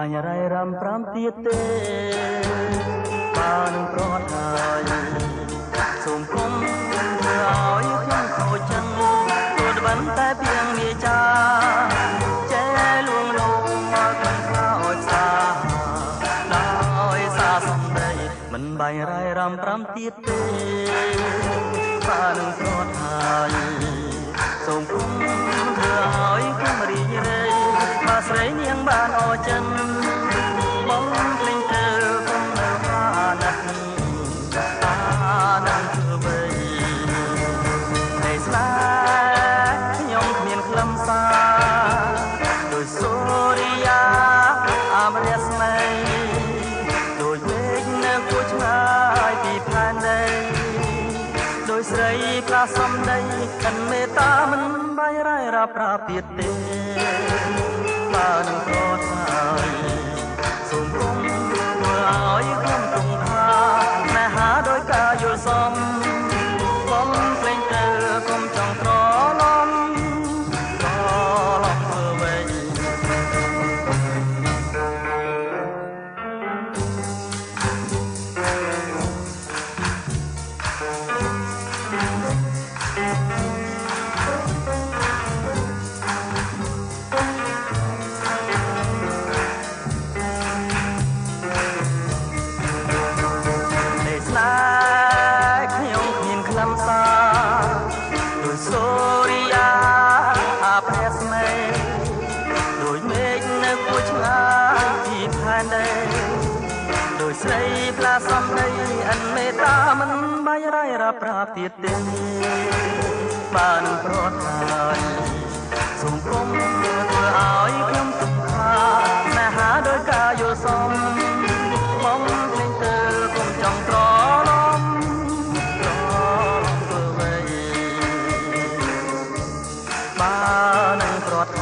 បាញ់រៃរំប្រាំទៀតទេបានប្រត់ហើយសូមគុំធ្វើឲ្យខ្ញុំខូចចិត្តទោះបានតែពីងវាចាចែលួងលោមមកខាងខ្លោចសាដោយសារសំដីមិនបាញ់រៃរំប្រាំទៀតទេបានប្រត់ហើយសូមគុំធ្វើឲ្យខ្ញុំរីករាយបើស្រីនាងបានអរចិនបងភ្លេងទៅគុំនៅអាណិតនឹងធ្វើបីតែស្នេហ៍ខ្ញុំគ្មានខ្លឹមសារដោយសូរិយាអមរស្មីដោយវេកនៅគួរឆ្ងាយពីផែនដីដោយស្រីផ្លាសំដីខិនមេត្តាមិនបាញ់រៃរ៉ាប្រាប់ទៀតទេបានប្រត់ហើយសូមគុំធ្វើឲ្យខ្ញុំទុំថាណែហាដោយការយល់សមបងភ្លេងទៅគុំចង់ត្រឡំធ្វើវិញ ដោយស្រីផ្លាសំដីអិនមេត្តាមិនបាញ់រៃរ៉ាប្រាប់ទៀតទេបានប្រត់ហើយសូមគុំធ្វើឲ្យខ្ញុំទុកខាណែហាដោយការយល់សមបងភ្លេងទៅគុំចង់ត្រឡំធ្វើវិញបានប្រត់